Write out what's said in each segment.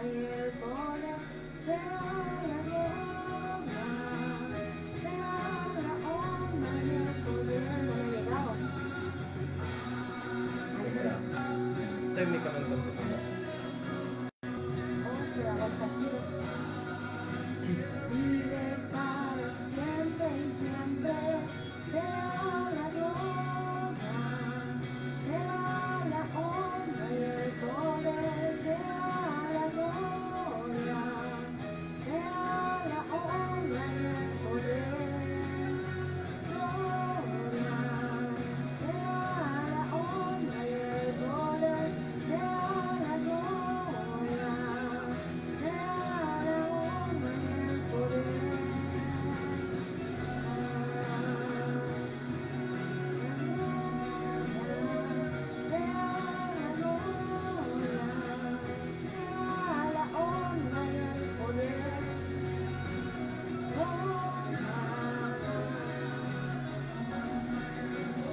y el poder, sea la gloria, sea la honra y el poder. No me he llegado. Técnicamente empezamos. Oh, se da vuelta al tiro. Vive para siempre y siempre, sea la gloria, sea la honra y el poder, sea la gloria, sea la honra y el poder, gloria, sea la honra y el poder, sea la gloria, sea la honra y el poder.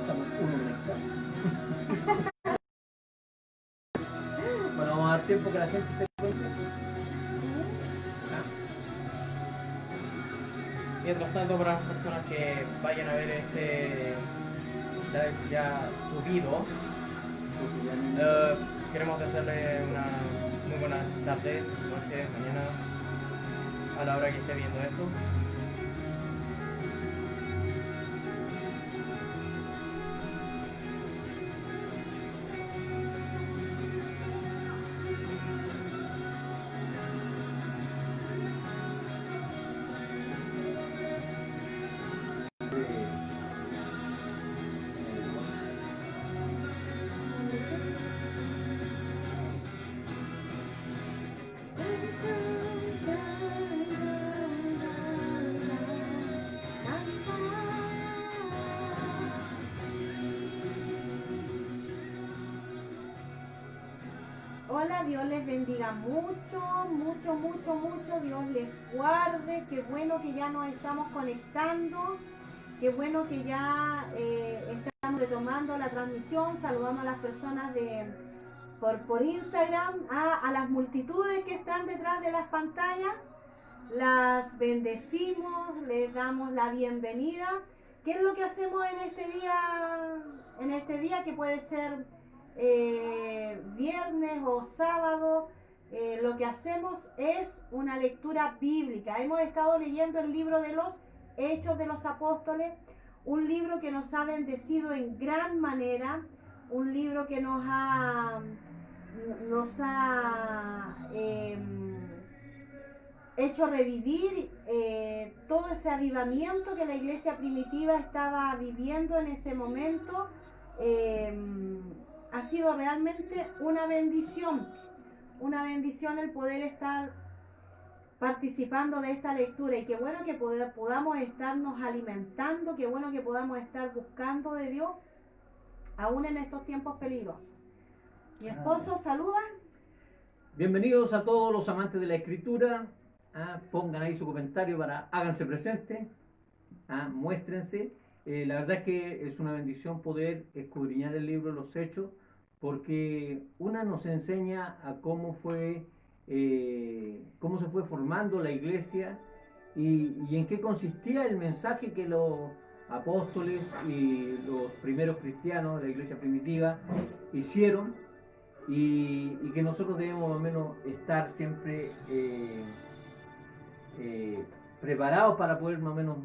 Estamos uno conectado. Bueno, vamos a dar tiempo que la gente se cuente. Mientras tanto, para las personas que vayan a ver este live ya subido, queremos desearle una muy buenas tardes, noches, mañana, a la hora que esté viendo esto. Hola, Dios les bendiga mucho, mucho, mucho, mucho. Dios les guarde. Qué bueno que ya nos estamos conectando. Qué bueno que ya estamos retomando la transmisión. Saludamos a las personas por Instagram, a las multitudes que están detrás de las pantallas. Las bendecimos, les damos la bienvenida. ¿Qué es lo que hacemos en este día? En este día que puede ser viernes o sábado, lo que hacemos es una lectura bíblica. Hemos estado leyendo el libro de los Hechos de los Apóstoles, un libro que nos ha bendecido en gran manera, un libro que nos ha hecho revivir todo ese avivamiento que la iglesia primitiva estaba viviendo en ese momento. Ha sido realmente una bendición el poder estar participando de esta lectura, y qué bueno que podamos estarnos alimentando, qué bueno que podamos estar buscando de Dios aún en estos tiempos peligrosos. Mi esposo saluda. Bienvenidos a todos los amantes de la escritura. Pongan ahí su comentario háganse presentes, muéstrense. La verdad es que es una bendición poder escudriñar el libro de los Hechos, porque una nos enseña a cómo se fue formando la iglesia y en qué consistía el mensaje que los apóstoles y los primeros cristianos de la iglesia primitiva hicieron, y que nosotros debemos más o menos estar siempre preparados para poder más o menos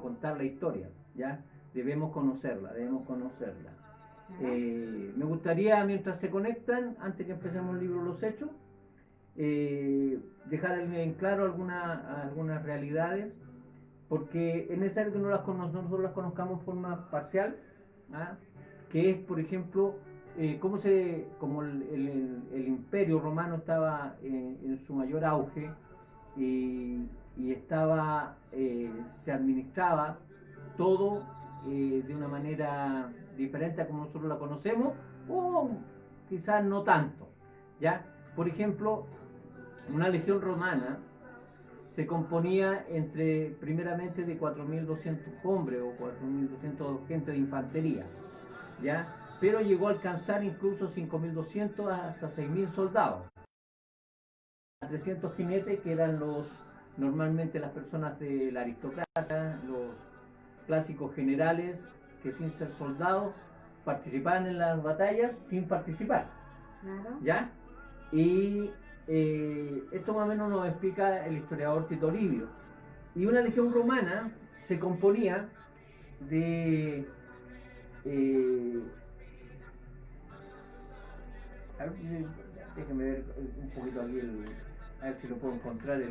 contar la historia, ¿ya? Debemos conocerla. Me gustaría, mientras se conectan, antes que empecemos el libro Los Hechos, dejar en claro algunas realidades, porque es necesario que nosotros las conozcamos en forma parcial, que es, por ejemplo, como el imperio romano estaba en su mayor auge, y se administraba todo de una manera diferente a como nosotros la conocemos, o quizás no tanto, ¿ya? Por ejemplo, una legión romana se componía primeramente de 4.200 hombres o 4.200 gente de infantería, ¿ya? pero llegó a alcanzar incluso 5.200 hasta 6.000 soldados. 300 jinetes, que eran normalmente las personas de la aristocracia, los clásicos generales, que sin ser soldados participaban en las batallas sin participar. Claro. ¿Ya? Y esto más o menos nos explica el historiador Tito Livio. Y una legión romana se componía de a ver, déjeme ver un poquito aquí a ver si lo puedo encontrar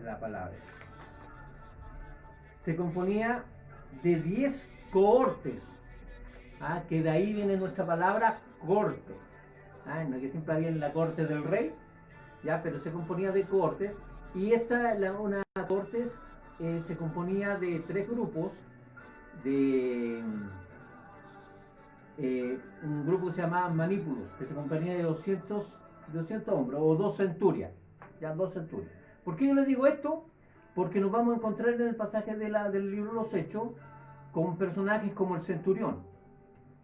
la palabra. Se componía de 10 cohortes, que de ahí viene nuestra palabra corte, no, que siempre había en la corte del rey, ya, pero se componía de cohortes, y una cohortes se componía de 3 grupos, de un grupo que se llamaba Manípulos, que se componía de 200 hombres, o 2 centurias, ya 2 centurias. ¿Por qué yo les digo esto? Porque nos vamos a encontrar en el pasaje del libro de los Hechos con personajes como el centurión,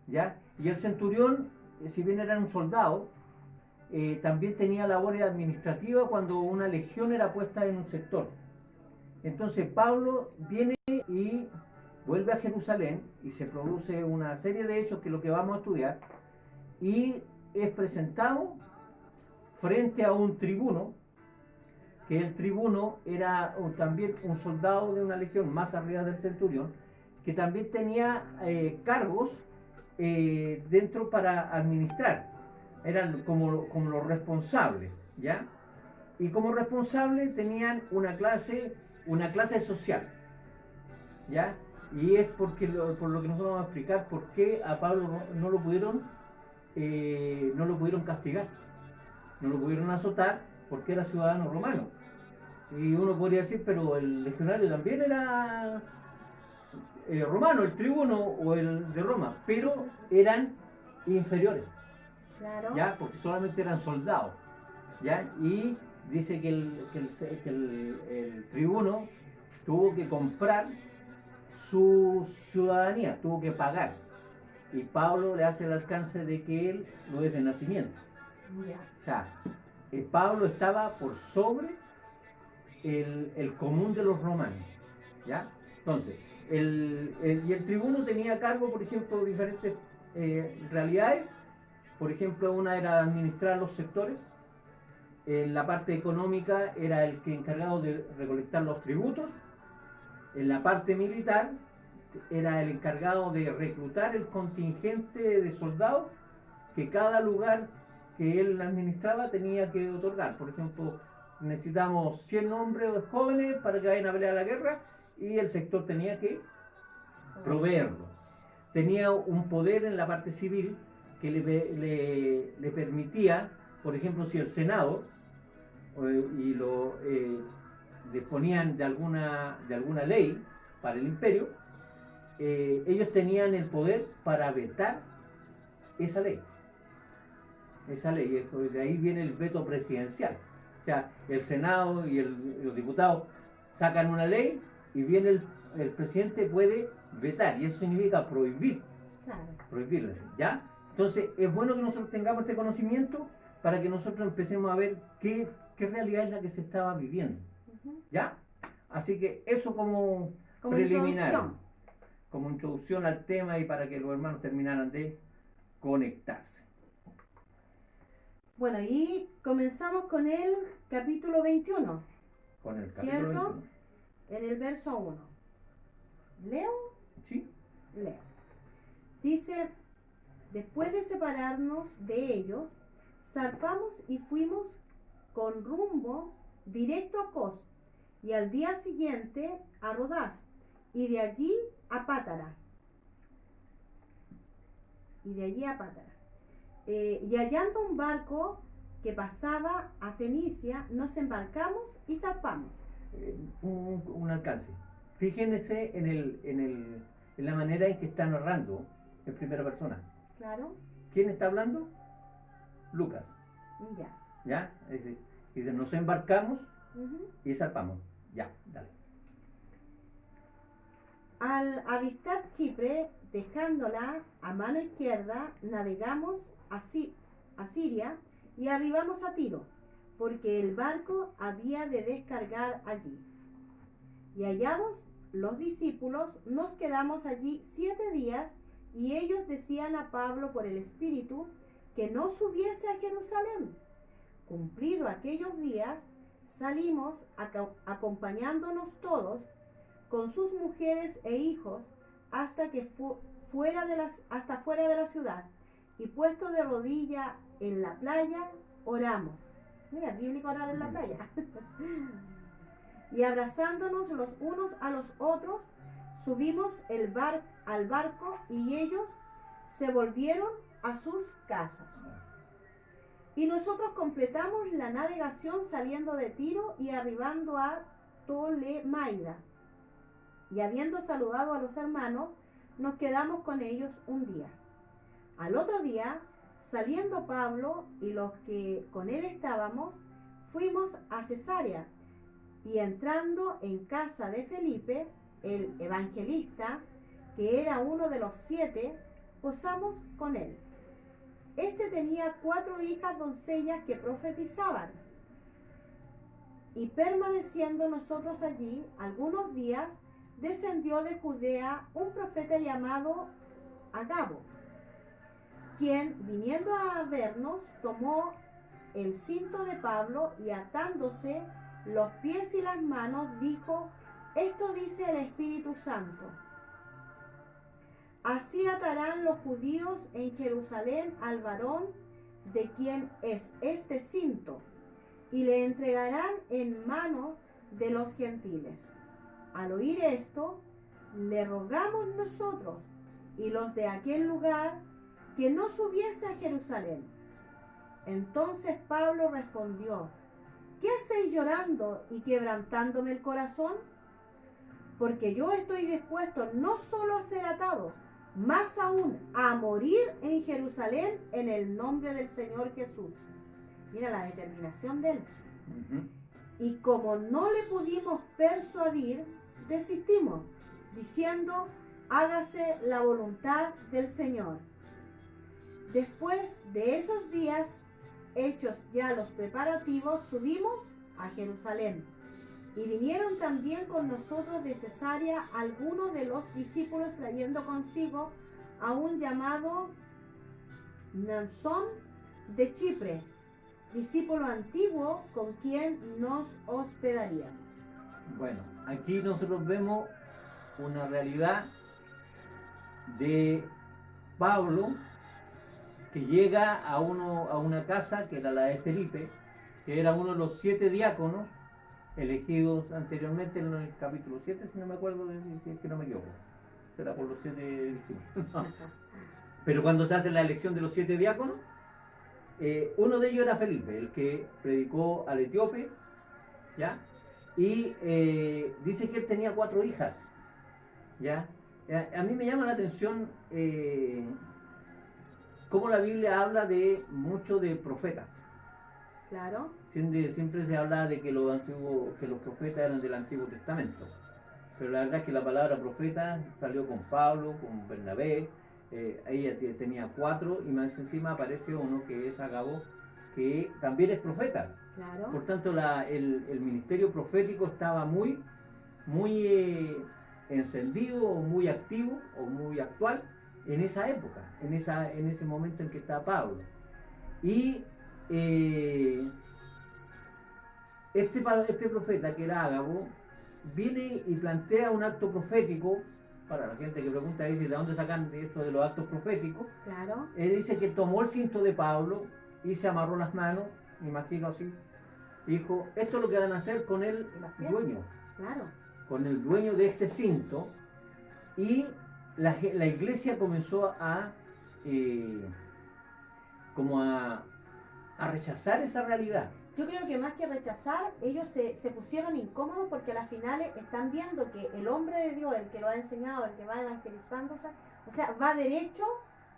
¿ya? Y el centurión, si bien era un soldado, también tenía labores administrativas cuando una legión era puesta en un sector. Entonces Pablo viene y vuelve a Jerusalén y se produce una serie de hechos que es lo que vamos a estudiar, y es presentado frente a un tribuno, que el tribuno era también un soldado de una legión más arriba del centurión, que también tenía cargos dentro para administrar, eran como los responsables, ¿ya? Y como responsables tenían una clase social, ¿ya? Y es por lo que nosotros vamos a explicar por qué a Pablo no lo pudieron castigar, no lo pudieron azotar, porque era ciudadano romano. Y uno podría decir, pero el legionario también era romano, el tribuno o el de Roma, pero eran inferiores, Claro. ¿ya? Porque solamente eran soldados, ¿ya? Y dice que el tribuno tuvo que comprar su ciudadanía, tuvo que pagar. Y Pablo le hace el alcance de que él lo es de nacimiento. Ya. O sea, Pablo estaba por sobre el común de los romanos, ¿ya? Entonces, y el tribuno tenía a cargo, por ejemplo, diferentes realidades. Por ejemplo, una era administrar los sectores. En la parte económica era el que encargado de recolectar los tributos. En la parte militar era el encargado de reclutar el contingente de soldados que cada lugar que él administraba tenía que otorgar. Por ejemplo, necesitamos 100 hombres jóvenes para que vayan a pelear la guerra, y el sector tenía que proveerlo. Tenía un poder en la parte civil que le permitía, por ejemplo, si el Senado disponían de alguna ley para el imperio, ellos tenían el poder para vetar esa ley. De ahí viene el veto presidencial. O sea, el Senado y los diputados sacan una ley y viene el presidente puede vetar, y eso significa prohibir. Claro. Prohibirla, ¿ya? Entonces, es bueno que nosotros tengamos este conocimiento para que nosotros empecemos a ver qué realidad es la que se estaba viviendo, ¿ya? Así que eso como preliminar, como introducción al tema, y para que los hermanos terminaran de conectarse. Bueno, y comenzamos con el capítulo 21. Con el capítulo ¿cierto? 21. En el verso 1. ¿Leo? Sí. Leo. Dice: después de separarnos de ellos, zarpamos y fuimos con rumbo directo a Cos, y al día siguiente a Rodás, y de allí a Pátara. Y hallando un barco que pasaba a Fenicia, nos embarcamos y zarpamos. Un alcance. Fíjense en la manera en que está narrando en primera persona. Claro. ¿Quién está hablando? Lucas. Ya. ¿Ya? Dice, nos embarcamos y zarpamos. Ya, dale. Al avistar Chipre, dejándola a mano izquierda, navegamos a Siria y arribamos a Tiro, porque el barco había de descargar allí. Y hallados los discípulos, nos quedamos allí 7 días, y ellos decían a Pablo por el Espíritu que no subiese a Jerusalén. Cumplido aquellos días, salimos acompañándonos todos con sus mujeres e hijos hasta fuera de la ciudad, y puesto de rodilla en la playa, oramos. Mira, bíblico orar en la playa. Y abrazándonos los unos a los otros, subimos al barco, y ellos se volvieron a sus casas. Y nosotros completamos la navegación saliendo de Tiro y arribando a Tolemaida. Y habiendo saludado a los hermanos, nos quedamos con ellos un día. Al otro día, saliendo Pablo y los que con él estábamos, fuimos a Cesarea, y entrando en casa de Felipe, el evangelista, que era uno de los 7, posamos con él. Este tenía 4 hijas doncellas que profetizaban. Y permaneciendo nosotros allí algunos días, descendió de Judea un profeta llamado Agabo, quien, viniendo a vernos, tomó el cinto de Pablo y atándose los pies y las manos, dijo: esto dice el Espíritu Santo: así atarán los judíos en Jerusalén al varón de quien es este cinto, y le entregarán en manos de los gentiles. Al oír esto, le rogamos nosotros y los de aquel lugar que no subiese a Jerusalén. Entonces Pablo respondió: ¿qué hacéis llorando y quebrantándome el corazón? Porque yo estoy dispuesto no solo a ser atado, más aún a morir en Jerusalén en el nombre del Señor Jesús. Mira la determinación de él. Y como no le pudimos persuadir, desistimos, diciendo: hágase la voluntad del Señor. Después de esos días, hechos ya los preparativos, subimos a Jerusalén. Y vinieron también con nosotros de Cesarea algunos de los discípulos, trayendo consigo a un llamado Mnasón de Chipre, discípulo antiguo con quien nos hospedaría. Bueno, aquí nosotros vemos una realidad de Pablo, que llega a una casa que era la de Felipe, que era uno de los 7 diáconos elegidos anteriormente en el capítulo 7, si no me acuerdo, que no me equivoco. Será por los 7 discípulos. Pero cuando se hace la elección de los 7 diáconos, uno de ellos era Felipe, el que predicó al etíope, ¿ya? Y dice que él tenía 4 hijas, ¿ya? A mí me llama la atención cómo la Biblia habla de mucho de profetas. Claro. Siempre se habla de que los profetas eran del Antiguo Testamento. Pero la verdad es que la palabra profeta salió con Pablo, con Bernabé. Ella tenía 4 y más encima aparece uno que es Agabo, que también es profeta. Claro. Por tanto, el ministerio profético estaba muy encendido, o muy activo, o muy actual en esa época, en ese momento en que está Pablo. Y este profeta, que era Ágabo, viene y plantea un acto profético. Para la gente que pregunta, dice: ¿de dónde sacan esto de los actos proféticos? Claro. Él dice que tomó el cinto de Pablo y se amarró las manos, me imagino así. Dijo: esto es lo que van a hacer con el dueño. Claro. Con el dueño de este cinto. Y la iglesia comenzó a rechazar esa realidad. Yo creo que más que rechazar, ellos se pusieron incómodos, porque a las finales están viendo que el hombre de Dios, el que lo ha enseñado, el que va evangelizándose, o sea, va derecho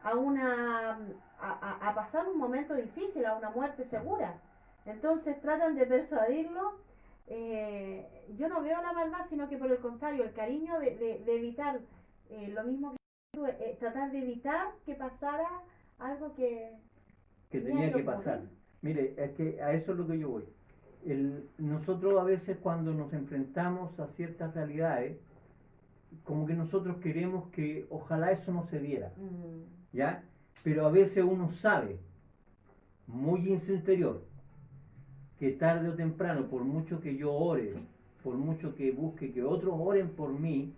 a pasar un momento difícil, a una muerte segura. Entonces tratan de persuadirlo yo no veo la maldad, sino que por el contrario, el cariño de evitar lo mismo que tú, tratar de evitar que pasara algo que tenía tenía que que pasar. ocurrir. Mire, es que a eso es lo que yo voy. Nosotros a veces cuando nos enfrentamos a ciertas realidades, como que nosotros queremos que ojalá eso no se diera, ¿ya? Pero a veces uno sabe, muy en su interior, que tarde o temprano, por mucho que yo ore, por mucho que busque que otros oren por mí,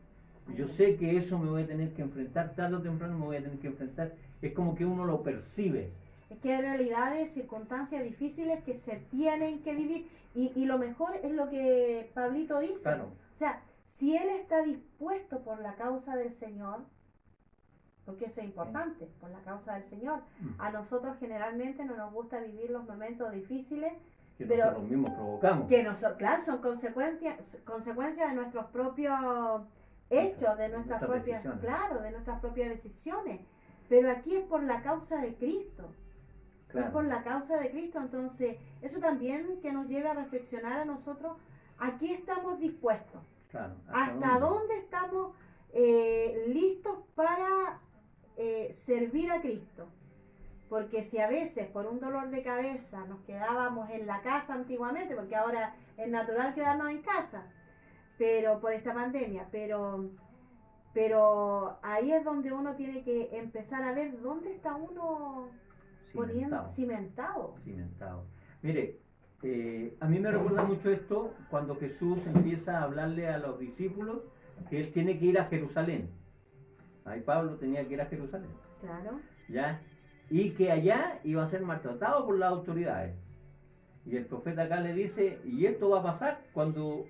yo sé que eso me voy a tener que enfrentar, tarde o temprano me voy a tener que enfrentar. Es como que uno lo percibe. Es que hay realidades, circunstancias difíciles que se tienen que vivir y lo mejor es lo que Pablito dice. Claro. O sea, si él está dispuesto por la causa del Señor, porque eso es importante, por la causa del Señor. A nosotros generalmente no nos gusta vivir los momentos difíciles, que pero nosotros mismos provocamos. Que claro, son consecuencias de nuestros propios hechos, de nuestras propias, decisiones. Claro, de nuestras propias decisiones. Pero aquí es por la causa de Cristo. Claro. Es por la causa de Cristo, entonces eso también que nos lleva a reflexionar a nosotros, aquí estamos dispuestos. Claro, ¿Hasta dónde estamos listos para servir a Cristo? Porque si a veces por un dolor de cabeza nos quedábamos en la casa antiguamente, porque ahora es natural quedarnos en casa, pero por esta pandemia, pero ahí es donde uno tiene que empezar a ver dónde está uno cimentado. Mire, a mí me recuerda mucho esto cuando Jesús empieza a hablarle a los discípulos que él tiene que ir a Jerusalén. Ahí Pablo tenía que ir a Jerusalén. Claro. ¿Ya? Y que allá iba a ser maltratado por las autoridades. Y el profeta acá le dice, y esto va a pasar cuando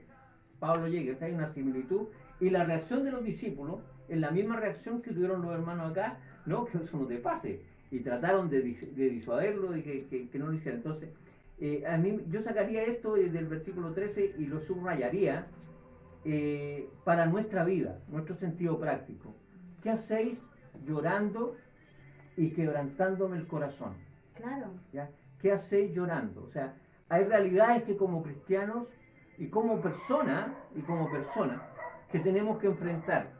Pablo llegue. O sea, hay una similitud. Y la reacción de los discípulos es la misma reacción que tuvieron los hermanos acá, no, que eso no te pase. Y trataron de disuadirlo, de que no lo hiciera. Entonces, a mí, yo sacaría esto del versículo 13 y lo subrayaría para nuestra vida, nuestro sentido práctico. ¿Qué hacéis llorando y quebrantándome el corazón? Claro. ¿Ya? ¿Qué hacéis llorando? O sea, hay realidades que como cristianos y como persona, que tenemos que enfrentar.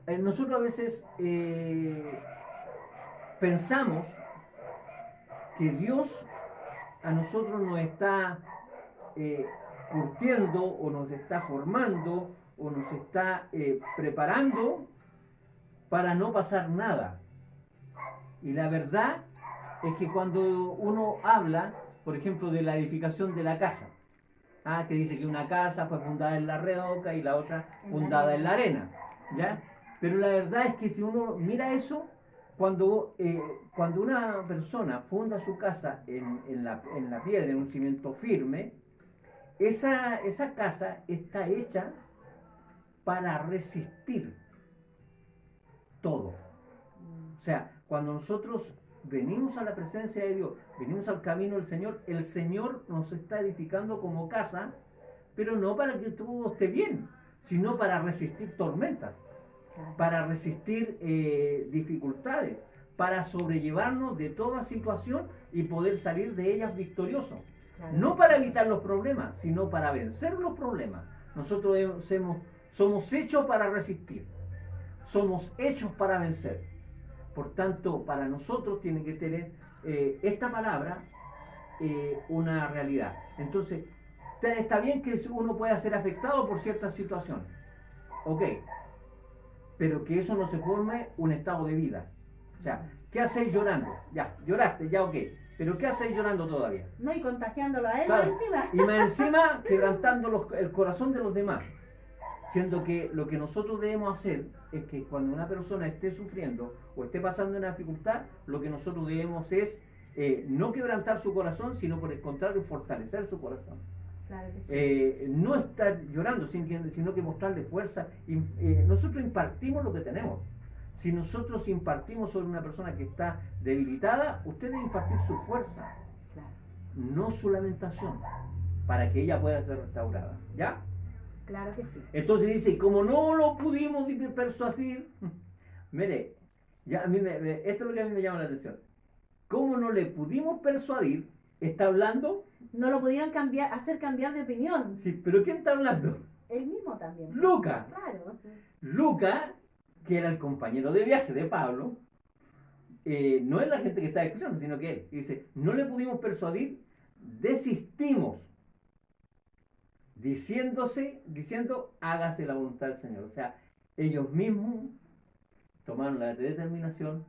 Nosotros a veces pensamos que Dios a nosotros nos está curtiendo o nos está formando o nos está preparando para no pasar nada. Y la verdad es que cuando uno habla, por ejemplo, de la edificación de la casa, que dice que una casa fue fundada en la roca y la otra fundada en la arena, ¿ya? Pero la verdad es que si uno mira eso, cuando una persona funda su casa en la piedra, en un cimiento firme, esa casa está hecha para resistir todo. O sea, cuando nosotros venimos a la presencia de Dios, venimos al camino del Señor, el Señor nos está edificando como casa, pero no para que todo esté bien, sino para resistir tormentas, para resistir dificultades, para sobrellevarnos de toda situación y poder salir de ellas victoriosos. No para evitar los problemas, sino para vencer los problemas. Nosotros somos hechos para resistir, somos hechos para vencer. Por tanto, para nosotros tiene que tener esta palabra una realidad. Entonces, está bien que uno pueda ser afectado por ciertas situaciones, ok, pero que eso no se forme un estado de vida. O sea, ¿qué hacéis llorando? Ya, lloraste, ya ok, pero ¿qué hacéis llorando todavía? No, y contagiándolo a él, claro, encima. Y más encima, quebrantando el corazón de los demás. Siendo que lo que nosotros debemos hacer es que cuando una persona esté sufriendo o esté pasando una dificultad, lo que nosotros debemos es no quebrantar su corazón, sino por el contrario, fortalecer su corazón. Claro que sí. No estar llorando, sino que mostrarle fuerza. Nosotros impartimos lo que tenemos. Si nosotros impartimos sobre una persona que está debilitada, usted debe impartir su fuerza, claro, no su lamentación, para que ella pueda ser restaurada. ¿Ya? Claro que sí. Entonces dice, como no lo pudimos persuadir, mire, ya esto es lo que a mí me llama la atención. ¿Cómo no le pudimos persuadir? Está hablando no lo pudieran hacer cambiar de opinión. Sí, pero ¿quién está hablando? Él mismo también. Lucas. Claro. Lucas, que era el compañero de viaje de Pablo, no es la gente que está escuchando, sino que él dice, no le pudimos persuadir, desistimos, diciendo, hágase la voluntad del Señor. O sea, ellos mismos tomaron la determinación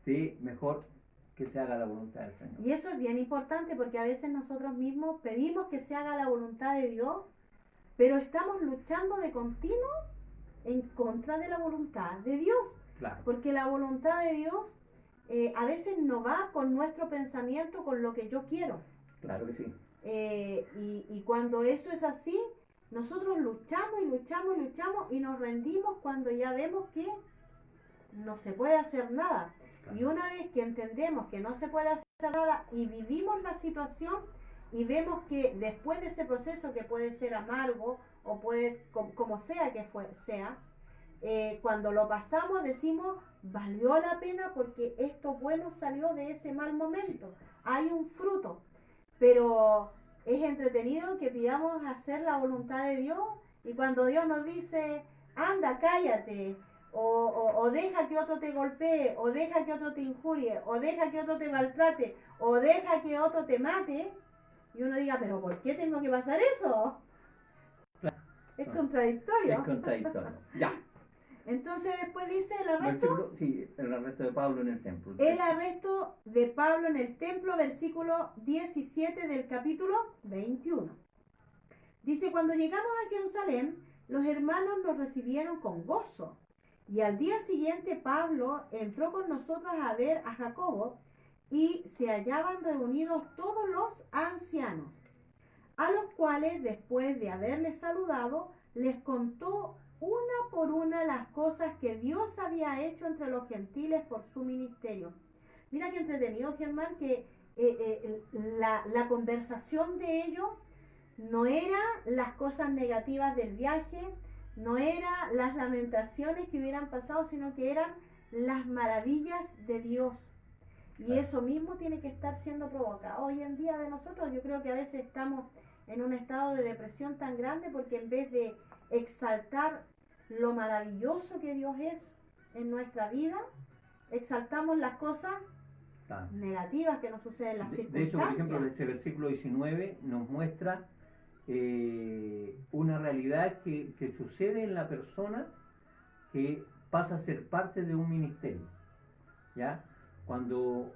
de mejor que se haga la voluntad del Señor. Y eso es bien importante porque a veces nosotros mismos pedimos que se haga la voluntad de Dios, pero estamos luchando de continuo en contra de la voluntad de Dios. Claro. Porque la voluntad de Dios a veces no va con nuestro pensamiento, con lo que yo quiero. Claro que sí. Y cuando eso es así, nosotros luchamos y luchamos y luchamos y nos rendimos cuando ya vemos que no se puede hacer nada. Claro. Y una vez que entendemos que no se puede hacer nada y vivimos la situación y vemos que después de ese proceso, que puede ser amargo o puede, como sea que sea, cuando lo pasamos decimos, valió la pena porque esto bueno salió de ese mal momento. Hay un fruto, pero es entretenido que pidamos hacer la voluntad de Dios y cuando Dios nos dice, anda, cállate, o deja que otro te golpee, o deja que otro te injurie, o deja que otro te maltrate, o deja que otro te mate, y uno diga, pero ¿por qué tengo que pasar eso? Claro. Es contradictorio. Es contradictorio. Ya. Entonces después dice el arresto. Sí, el arresto de Pablo en el templo. El arresto de Pablo en el templo, versículo 17 del capítulo 21. Dice, cuando llegamos a Jerusalén, los hermanos nos recibieron con gozo. Y al día siguiente Pablo entró con nosotros a ver a Jacobo y se hallaban reunidos todos los ancianos, a los cuales después de haberles saludado, les contó una por una las cosas que Dios había hecho entre los gentiles por su ministerio. Mira qué entretenido, Germán, que la conversación de ellos no era las cosas negativas del viaje, no eran las lamentaciones que hubieran pasado, sino que eran las maravillas de Dios. Y eso mismo tiene que estar siendo provocado hoy en día de nosotros. Yo creo que a veces estamos en un estado de depresión tan grande porque en vez de exaltar lo maravilloso que Dios es en nuestra vida, exaltamos las cosas negativas que nos suceden en las circunstancias. De hecho, por ejemplo, este versículo 19 nos muestra una realidad que sucede en la persona que pasa a ser parte de un ministerio, ¿ya? Cuando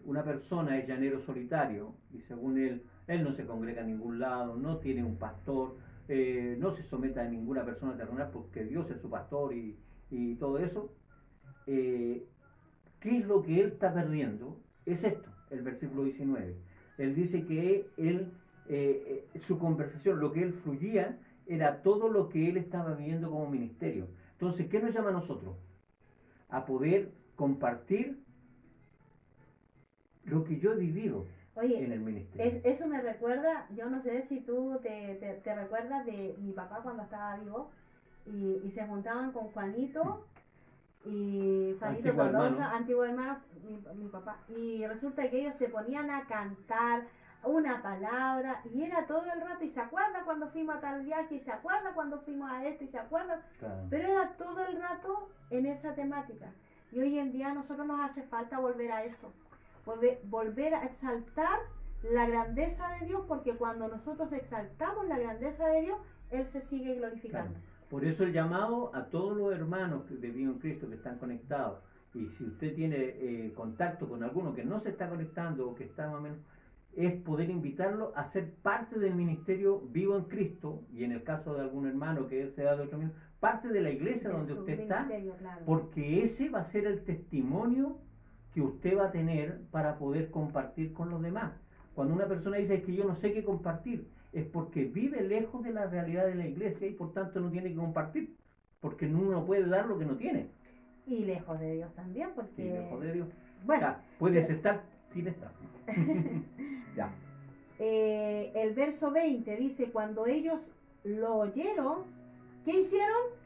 una persona es llanero solitario y según él no se congrega a ningún lado, no tiene un pastor, no se somete a ninguna persona terrenal porque Dios es su pastor y todo eso, ¿qué es lo que él está perdiendo? Es esto, el versículo 19. Él dice que su conversación, lo que él fluía, era todo lo que él estaba viviendo como ministerio. Entonces, ¿qué nos llama a nosotros? A poder compartir lo que yo he vivido. Oye, en el ministerio. Eso me recuerda, yo no sé si tú te recuerdas de mi papá cuando estaba vivo y se juntaban con Juanito y Juanito Tolosa, antiguo hermano, mi papá, y resulta que ellos se ponían a cantar una palabra y era todo el rato, y se acuerda cuando fuimos a tal viaje, y se acuerda cuando fuimos a esto, y se acuerda, claro. Pero era todo el rato en esa temática. Y hoy en día a nosotros nos hace falta volver a eso, volver a exaltar la grandeza de Dios, porque cuando nosotros exaltamos la grandeza de Dios, Él se sigue glorificando. Claro. Por eso el llamado a todos los hermanos de Vivo en Cristo que están conectados, y si usted tiene contacto con alguno que no se está conectando o que está más o menos, es poder invitarlo a ser parte del ministerio Vivo en Cristo, y en el caso de algún hermano que él sea de otro ministerio, parte de la iglesia donde usted está, claro. Porque ese va a ser el testimonio que usted va a tener para poder compartir con los demás. Cuando una persona dice que yo no sé qué compartir, es porque vive lejos de la realidad de la iglesia y por tanto no tiene que compartir, porque uno no puede dar lo que no tiene. Y lejos de Dios también, porque... Y lejos de Dios. Bueno, ya, puedes estar sin estar. Ya. El verso 20 dice, cuando ellos lo oyeron, ¿qué hicieron?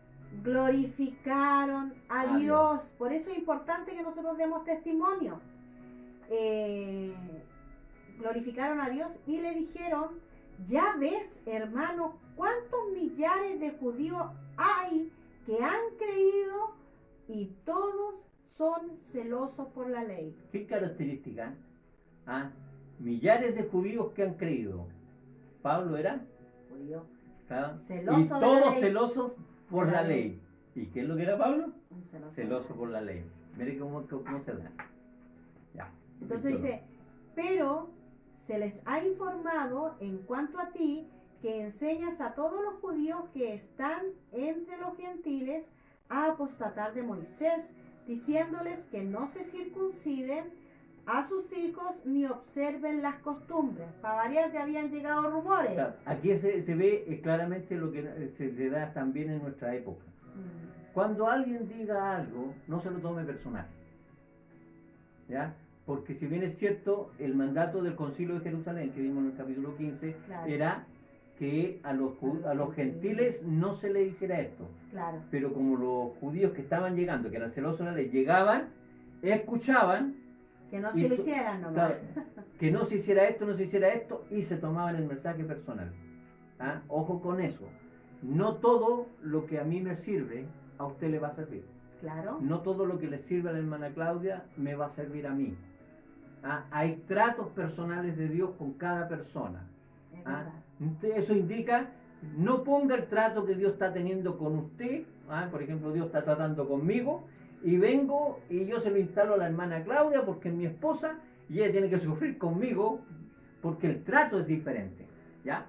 Glorificaron a Dios. Por eso es importante que nosotros demos testimonio. glorificaron a Dios y le dijeron: ya ves, hermano, cuántos millares de judíos hay que han creído y todos son celosos por la ley. ¿Qué característica? ¿Ah? Millares de judíos que han creído. Pablo era Judío. ¿ah? Celoso y de la todos ley. celosos por La la ley. ley. ¿Y qué es lo que era Pablo? Un Celoso por la ley. Mire cómo se da. Ya. Entonces dice: pero se les ha informado en cuanto a ti, que enseñas a todos los judíos que están entre los gentiles a apostatar de Moisés, diciéndoles que no se circunciden a sus hijos ni observen las costumbres. Para variar, ya habían llegado rumores. Claro, aquí se ve claramente lo que se da también en nuestra época. Cuando alguien diga algo, no se lo tome personal. ¿Ya? Porque si bien es cierto, el mandato del Concilio de Jerusalén, que vimos en el capítulo 15, Claro. era que a los gentiles no se le hiciera esto. Claro. Pero como los judíos que estaban llegando, que eran celosos de la ley, llegaban, escuchaban, Que no y se lo hicieran nomás. claro, que no se hiciera esto, no se hiciera esto, y se tomaban el mensaje personal. ¿Ah? Ojo con eso. No todo lo que a mí me sirve, a usted le va a servir. Claro. No todo lo que le sirve a la hermana Claudia me va a servir a mí. ¿Ah? Hay tratos personales de Dios con cada persona. Es ¿Ah? verdad. Eso indica, no ponga el trato que Dios está teniendo con usted. ¿Ah? Por ejemplo, Dios está tratando conmigo y vengo y yo se lo instalo a la hermana Claudia porque es mi esposa y ella tiene que sufrir conmigo porque el trato es diferente. ¿Ya?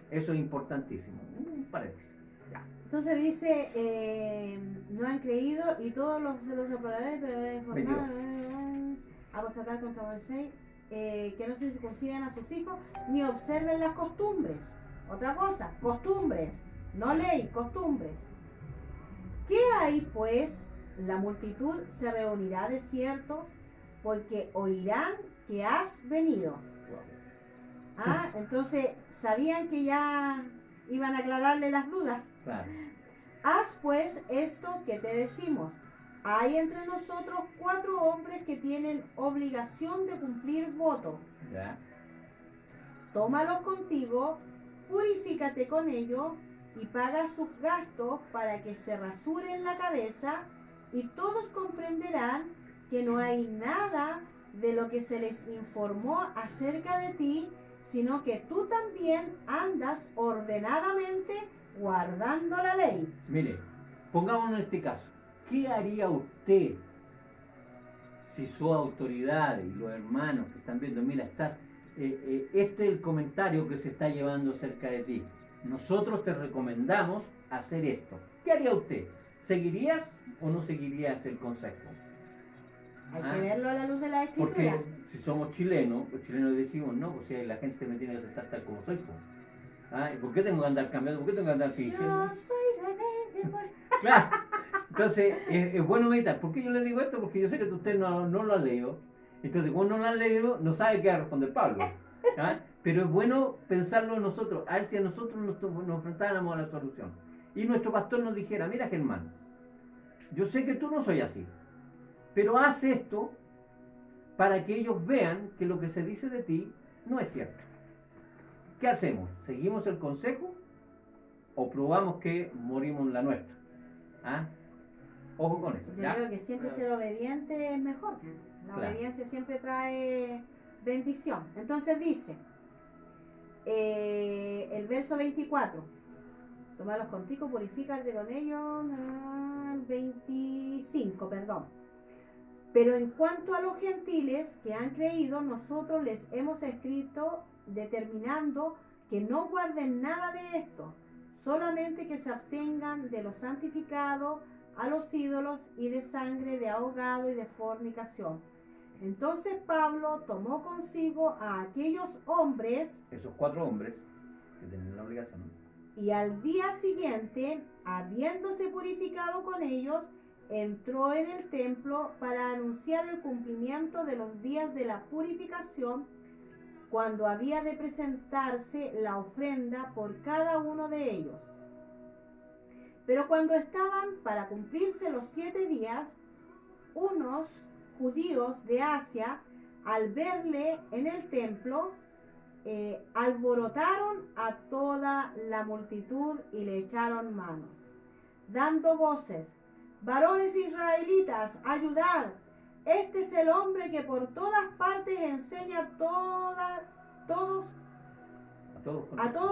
Eso es importantísimo. Un paréntesis. Ya. Entonces dice: no han creído y todos los celosos por la ley, pero de informar, apostatar contra Moisés, que no se circuncidan a sus hijos ni observen las costumbres. Otra cosa, costumbres, no ley, costumbres. ¿Qué hay pues? La multitud se reunirá de cierto, porque oirán que has venido. Ah, entonces sabían que ya iban a aclararle las dudas. Claro. Haz pues esto que te decimos. Hay entre nosotros 4 hombres que tienen obligación de cumplir voto. ¿Ya? Tómalos contigo, purifícate con ellos y paga sus gastos para que se rasuren la cabeza, y todos comprenderán que no hay nada de lo que se les informó acerca de ti, sino que tú también andas ordenadamente guardando la ley. Mire, pongámonos en este caso. ¿Qué haría usted si su autoridad y los hermanos que están viendo, mira, este es el comentario que se está llevando acerca de ti? Nosotros te recomendamos hacer esto. ¿Qué haría usted? ¿Seguirías o no seguirías el consejo? Hay que verlo a la luz de la escritura. Porque si somos chilenos, los chilenos decimos, no, pues si la gente me tiene que aceptar tal como soy. Pues. ¿Ah? ¿Por qué tengo que andar cambiando? ¿Por qué tengo que andar fingiendo? Yo soy rebelde. Claro. Entonces, es bueno meditar. ¿Por qué yo le digo esto? Porque yo sé que usted no lo ha leído. Entonces, cuando no lo ha leído, no sabe qué va a responder Pablo. ¿Ah? Pero es bueno pensarlo nosotros, a ver si a nosotros nos enfrentáramos a la solución. Y nuestro pastor nos dijera: mira, Germán, yo sé que tú no soy así, pero haz esto para que ellos vean que lo que se dice de ti no es cierto. ¿Qué hacemos? ¿Seguimos el consejo o probamos que morimos en la nuestra? ¿Ah? Ojo con eso. Yo ¿ya? creo que siempre ser obediente es mejor. La Claro. obediencia siempre trae bendición. Entonces dice, el verso 24: tómalos contigo, purifícate con ellos. 25, perdón. Pero en cuanto a los gentiles que han creído, nosotros les hemos escrito determinando que no guarden nada de esto, solamente que se abstengan de lo santificado a los ídolos y de sangre de ahogado y de fornicación. Entonces Pablo tomó consigo a aquellos hombres, Esos 4 hombres que tienen la obligación. y al día siguiente, habiéndose purificado con ellos, entró en el templo para anunciar el cumplimiento de los días de la purificación, cuando había de presentarse la ofrenda por cada uno de ellos. Pero cuando estaban para cumplirse los 7 días, unos judíos de Asia, al verle en el templo, alborotaron a toda la multitud y le echaron mano, dando voces: varones israelitas, ayudad, este es el hombre que por todas partes enseña a todos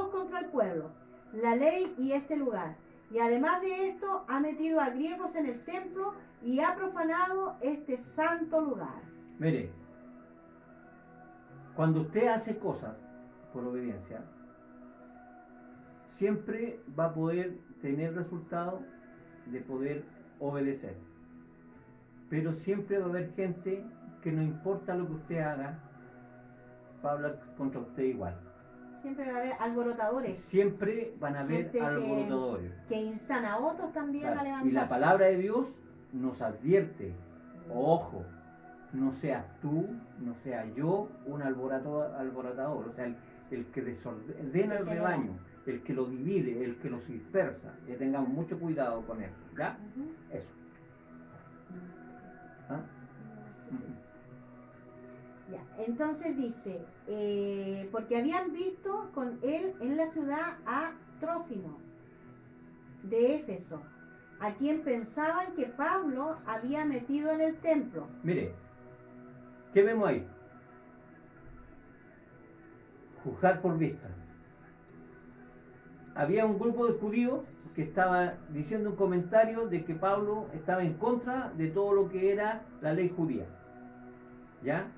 contra el pueblo, la ley y este lugar. Y además de esto, ha metido a griegos en el templo y ha profanado este santo lugar. Mire, cuando usted hace cosas por obediencia, siempre va a poder tener resultado de poder obedecer. Pero siempre va a haber gente que no importa lo que usted haga, va a hablar contra usted igual. Siempre va a haber alborotadores. Siempre van a haber Gente alborotadores. Que instan a otros también a levantarse. Y la palabra de Dios nos advierte: ojo, no seas tú, no sea yo un alborotador. O sea, el que desordena el rebaño, el que lo divide, el que los dispersa. Que tengamos mucho cuidado con eso. ¿Ya? Eso. ¿Ah? Ya, entonces dice, porque habían visto con él en la ciudad a Trófimo de Éfeso, a quien pensaban que Pablo había metido en el templo. Mire, ¿qué vemos ahí? Juzgar por vista. Había un grupo de judíos que estaba diciendo un comentario de que Pablo estaba en contra de todo lo que era la ley judía. ¿Ya?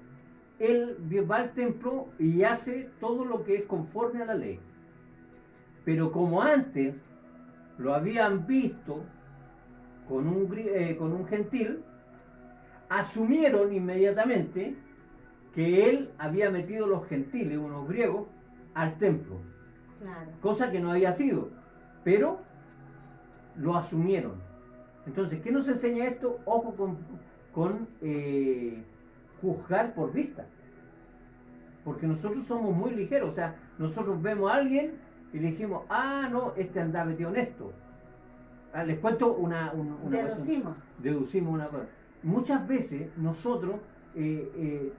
Él va al templo y hace todo lo que es conforme a la ley. Pero como antes lo habían visto con un gentil, asumieron inmediatamente que él había metido los gentiles, unos griegos, al templo. Claro. Cosa que no había sido, pero lo asumieron. Entonces, ¿qué nos enseña esto? Ojo con juzgar por vista. Porque nosotros somos muy ligeros. O sea, nosotros vemos a alguien y le dijimos: ah, no, este anda metido en esto. Les cuento una deducimos una cosa. Muchas veces nosotros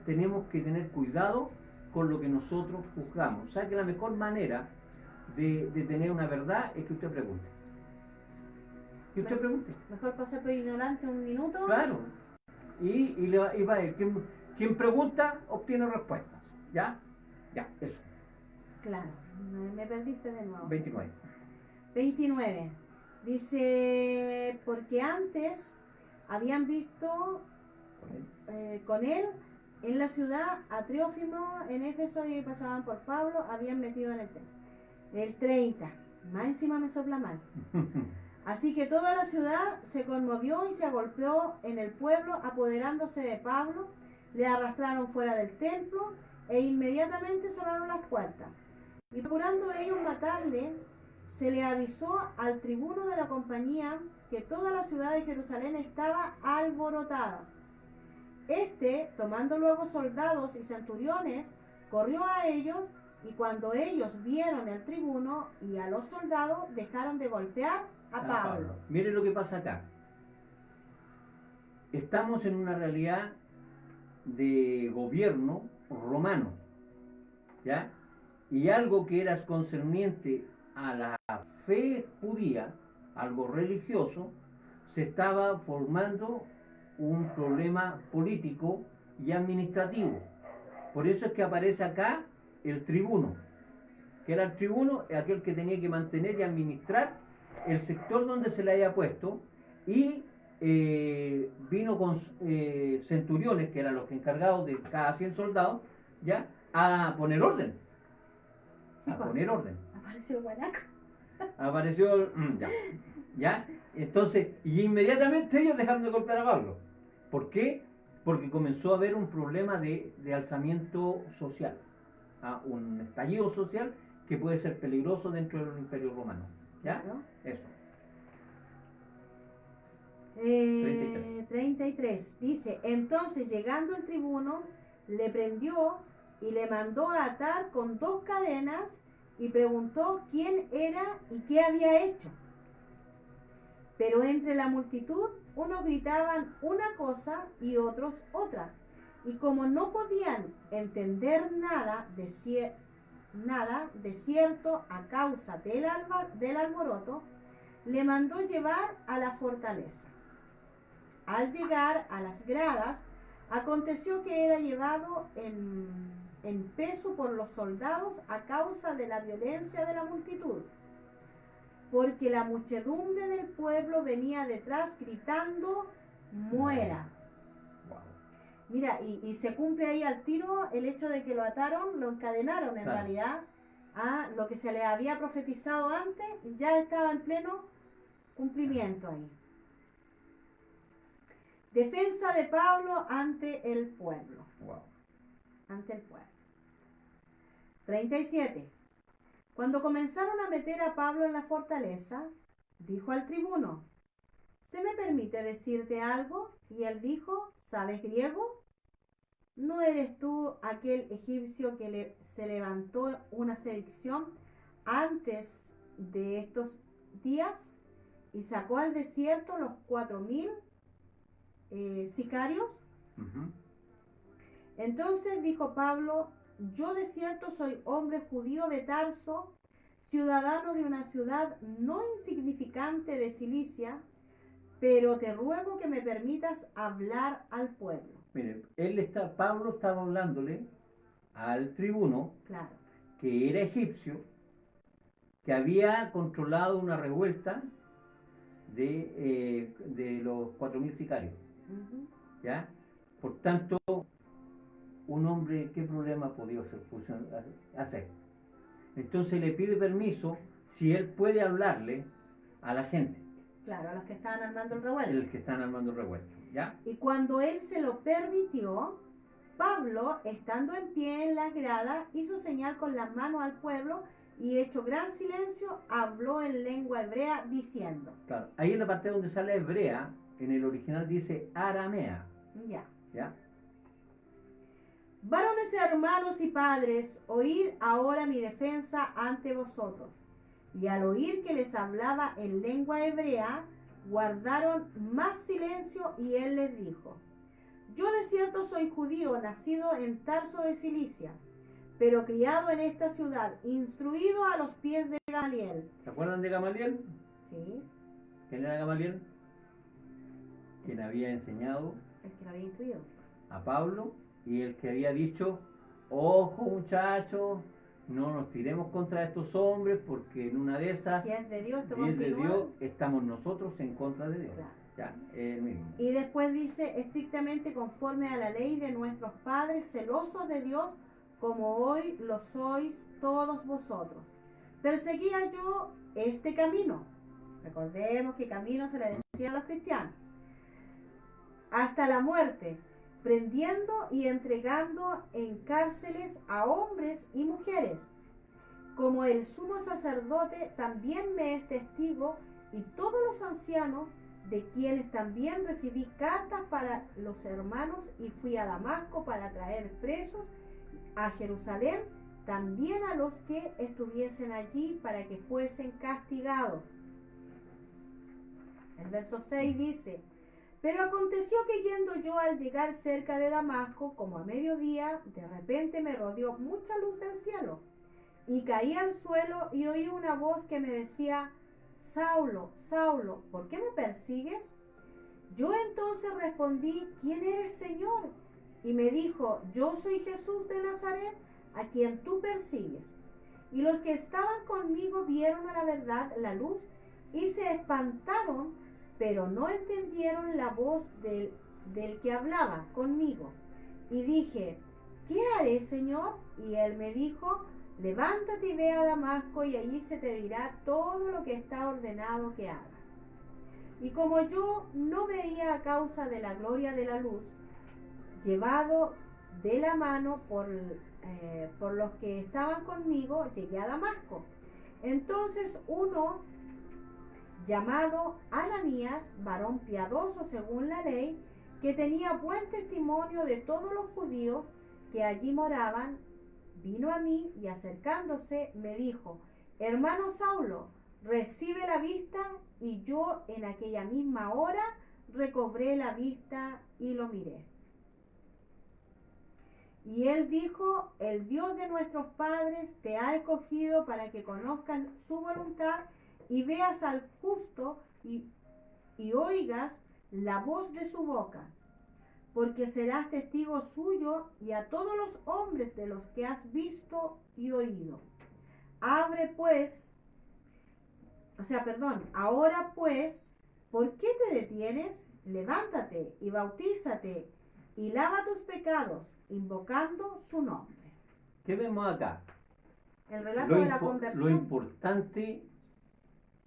tenemos que tener cuidado con lo que nosotros juzgamos. O sea, que la mejor manera de tener una verdad es que usted pregunte. Y usted pregunte. Mejor pasar por ignorante un minuto. Claro. Y va a ver, quien pregunta obtiene respuestas. ¿Ya? Ya, eso. Claro. Me perdiste de nuevo. 29. Dice, porque antes habían visto con él en la ciudad a Trófimo en Éfeso y pasaban por Pablo, habían metido en el templo. El 30. Más encima me sopla mal. Así que toda la ciudad se conmovió y se agolpeó en el pueblo, apoderándose de Pablo, le arrastraron fuera del templo e inmediatamente cerraron las puertas. Y procurando ellos matarle, se le avisó al tribuno de la compañía que toda la ciudad de Jerusalén estaba alborotada. Este, tomando luego soldados y centuriones, corrió a ellos, y cuando ellos vieron al tribuno y a los soldados, dejaron de golpear a Pablo. Mire lo que pasa acá. Estamos en una realidad de gobierno romano, ¿ya? Y algo que era concerniente a la fe judía, algo religioso, se estaba formando un problema político y administrativo. Por eso es que aparece acá el tribuno, que era el tribuno, aquel que tenía que mantener y administrar el sector donde se le haya puesto, y vino con centuriones, que eran los encargados de cada 100 soldados, ¿ya? A poner orden. Poner orden. Apareció el guanaco. Apareció ¿ya? Entonces, y inmediatamente ellos dejaron de golpear a Pablo. ¿Por qué? Porque comenzó a haber un problema de alzamiento social, un estallido social que puede ser peligroso dentro del Imperio Romano. ¿Ya? Claro. Eso. 33. Dice, entonces llegando el tribuno, le prendió y le mandó a atar con 2 cadenas y preguntó quién era y qué había hecho. Pero entre la multitud, unos gritaban una cosa y otros otra. Y como no podían entender nada de cierto a causa del alboroto, le mandó llevar a la fortaleza. Al llegar a las gradas, aconteció que era llevado en peso por los soldados a causa de la violencia de la multitud, porque la muchedumbre del pueblo venía detrás gritando: muera. Wow. Mira, y se cumple ahí al tiro el hecho de que lo ataron, lo encadenaron en Claro. realidad a lo que se le había profetizado antes, ya estaba en pleno cumplimiento ahí. Defensa de Pablo ante el pueblo. Wow. Ante el pueblo. 37. Cuando comenzaron a meter a Pablo en la fortaleza, dijo al tribuno: ¿se me permite decirte algo? Y él dijo: ¿sabes griego? ¿No eres tú aquel egipcio que se levantó una sedición antes de estos días y sacó al desierto los 4.000 sicarios? Ujú. Entonces dijo Pablo: yo de cierto soy hombre judío de Tarso, ciudadano de una ciudad no insignificante de Cilicia, pero te ruego que me permitas hablar al pueblo. Miren, Pablo estaba hablándole al tribuno, Claro. que era egipcio, que había controlado una revuelta de los 4.000 sicarios. Uh-huh. ¿Ya? Por tanto, un hombre, ¿qué problema podía hacer? Entonces le pide permiso si él puede hablarle a la gente, Claro, a los que estaban armando el revuelo. el que están armando el revuelto. ¿Ya? Y cuando él se lo permitió, Pablo, estando en pie en las gradas, hizo señal con las manos al pueblo y, hecho gran silencio, habló en lengua hebrea diciendo. Claro, ahí en la parte donde sale hebrea, en el original dice aramea. Ya. ¿Ya? Varones hermanos y padres, oíd ahora mi defensa ante vosotros. Y al oír que les hablaba en lengua hebrea, guardaron más silencio, y él les dijo: yo de cierto soy judío, nacido en Tarso de Cilicia, pero criado en esta ciudad, instruido a los pies de Gamaliel. ¿Se acuerdan de Gamaliel? Sí, ¿Quién era Gamaliel? Quien había enseñado el que lo había instruido. a Pablo y el que había dicho: ojo muchachos, no nos tiremos contra estos hombres, porque en una de esas, Si es de Dios, te si es de continúa. Dios, estamos nosotros en contra de Dios. Claro. Ya, el mismo. Y después dice: estrictamente conforme a la ley de nuestros padres, celosos de Dios, como hoy lo sois todos vosotros. Perseguía yo este camino. Recordemos que camino se le decía a los cristianos. Hasta la muerte, prendiendo y entregando en cárceles a hombres y mujeres. Como el sumo sacerdote también me es testigo, y todos los ancianos, de quienes también recibí cartas para los hermanos, y fui a Damasco para traer presos a Jerusalén, también a los que estuviesen allí, para que fuesen castigados. El verso 6 dice: pero aconteció que yendo yo al llegar cerca de Damasco, como a mediodía, de repente me rodeó mucha luz del cielo, y caí al suelo y oí una voz que me decía: Saulo, Saulo, ¿por qué me persigues? Yo entonces respondí: ¿quién eres, Señor? Y me dijo: yo soy Jesús de Nazaret, a quien tú persigues. Y los que estaban conmigo vieron a la verdad la luz y se espantaron, pero no entendieron la voz del que hablaba conmigo. Y dije: ¿qué haré, Señor? Y él me dijo: levántate y ve a Damasco, y allí se te dirá todo lo que está ordenado que hagas. Y como yo no veía a causa de la gloria de la luz, llevado de la mano por los que estaban conmigo, llegué a Damasco. Entonces uno llamado Ananías, varón piadoso según la ley, que tenía buen testimonio de todos los judíos que allí moraban, vino a mí y, acercándose, me dijo: hermano Saulo, recibe la vista. Y yo en aquella misma hora recobré la vista y lo miré. Y él dijo, el Dios de nuestros padres te ha escogido para que conozcan su voluntad y veas al justo y oigas la voz de su boca, porque serás testigo suyo y a todos los hombres de los que has visto y oído. Ahora pues, ¿por qué te detienes? Levántate y bautízate y lava tus pecados, invocando su nombre. ¿Qué vemos acá? El relato de la conversión. Lo importante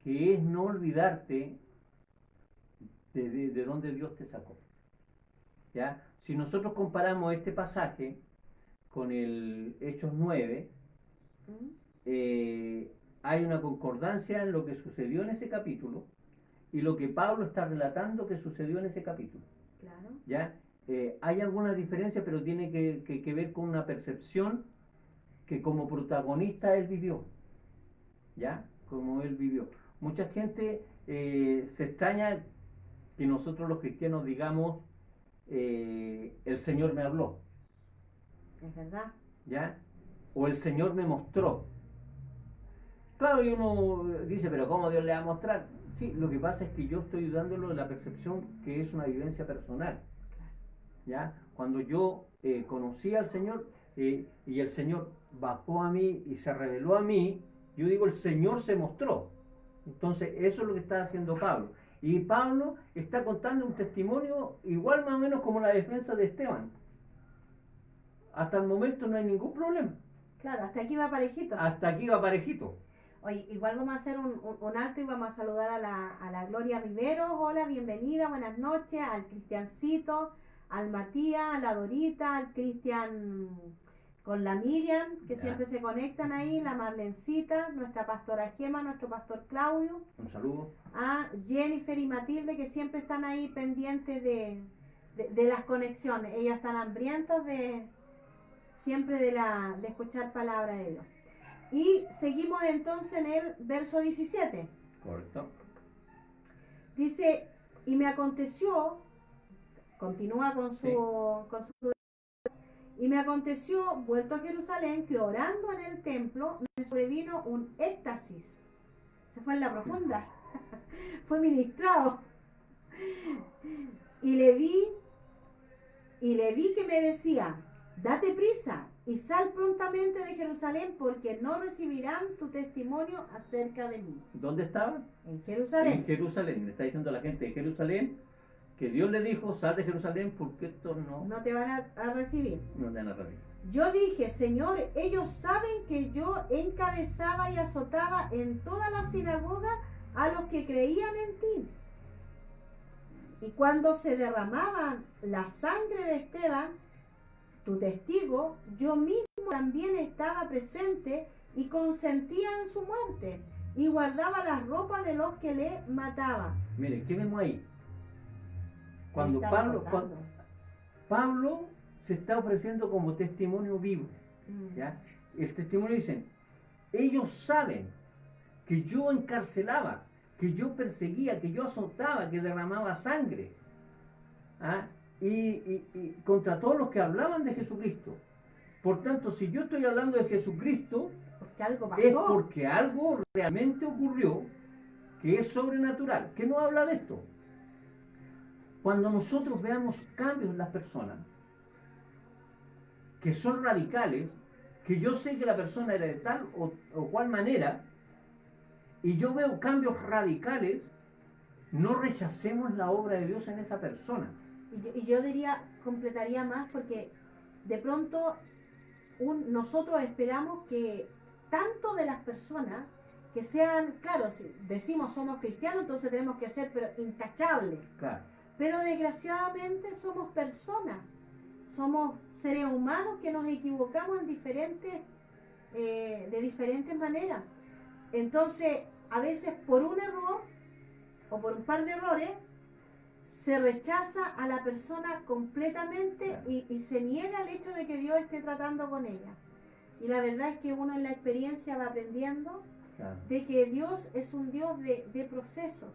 que es no olvidarte de dónde Dios te sacó. ¿Ya? Si nosotros comparamos este pasaje con el Hechos 9, hay una concordancia en lo que sucedió en ese capítulo y lo que Pablo está relatando que sucedió en ese capítulo. Claro. ¿Ya? Hay alguna diferencia, pero tiene que ver con una percepción que como protagonista él vivió. ¿Ya? Como él vivió. Mucha gente se extraña que nosotros los cristianos digamos el Señor me habló. Es verdad. ¿Ya? O el Señor me mostró. Claro, y uno dice, pero ¿cómo Dios le va a mostrar? Sí, lo que pasa es que yo estoy dándolo de la percepción que es una vivencia personal. ¿Ya? Cuando yo conocí al Señor y el Señor bajó a mí y se reveló a mí, yo digo, el Señor se mostró. Entonces, eso es lo que está haciendo Pablo. Y Pablo está contando un testimonio igual más o menos como la defensa de Esteban. Hasta el momento no hay ningún problema. Claro, hasta aquí va parejito. Hasta aquí va parejito. Oye, igual vamos a hacer un alto y vamos a saludar a la Gloria Rivero. Hola, bienvenida, buenas noches. Al Cristiancito, al Matías, a la Dorita, al Cristian con la Miriam, que Ya. siempre se conectan ahí, la Marlencita, nuestra pastora Gema, nuestro pastor Claudio. Un saludo. A Jennifer y Matilde, que siempre están ahí pendientes de las conexiones. Ellas están hambrientas siempre de escuchar palabra de Dios. Y seguimos entonces en el verso 17. Correcto. Dice, y me aconteció, continúa con su y me aconteció, vuelto a Jerusalén, que orando en el templo me sobrevino un éxtasis. Se fue en la profunda. Fue ministrado. Y le vi que me decía, date prisa y sal prontamente de Jerusalén, porque no recibirán tu testimonio acerca de mí. ¿Dónde estaba? En Jerusalén. En Jerusalén. Le está diciendo a la gente de Jerusalén que Dios le dijo, sal de Jerusalén porque esto no te van a recibir. No te van a recibir. Yo dije, Señor, ellos saben que yo encabezaba y azotaba en toda la sinagoga a los que creían en ti. Y cuando se derramaba la sangre de Esteban, tu testigo, yo mismo también estaba presente y consentía en su muerte y guardaba las ropas de los que le mataban. Miren, ¿qué vemos ahí? Cuando Pablo se está ofreciendo como testimonio vivo, ¿ya? El testimonio dice, ellos saben que yo encarcelaba, que yo perseguía, que yo azotaba, que derramaba sangre, ¿ah? Y contra todos los que hablaban de Jesucristo. Por tanto, si yo estoy hablando de Jesucristo, porque algo pasó. Es porque algo realmente ocurrió que es sobrenatural. ¿Qué nos habla de esto? Cuando nosotros veamos cambios en las personas, que son radicales, que yo sé que la persona era de tal o cual manera, y yo veo cambios radicales, no rechacemos la obra de Dios en esa persona. Y yo diría, completaría más, porque de pronto nosotros esperamos que tanto de las personas que sean, claro, si decimos somos cristianos, entonces tenemos que ser pero intachables. Claro. Pero desgraciadamente somos personas, somos seres humanos que nos equivocamos de diferentes maneras. Entonces, a veces por un error o por un par de errores, se rechaza a la persona completamente y se niega el hecho de que Dios esté tratando con ella. Y la verdad es que uno en la experiencia va aprendiendo de que Dios es un Dios de procesos.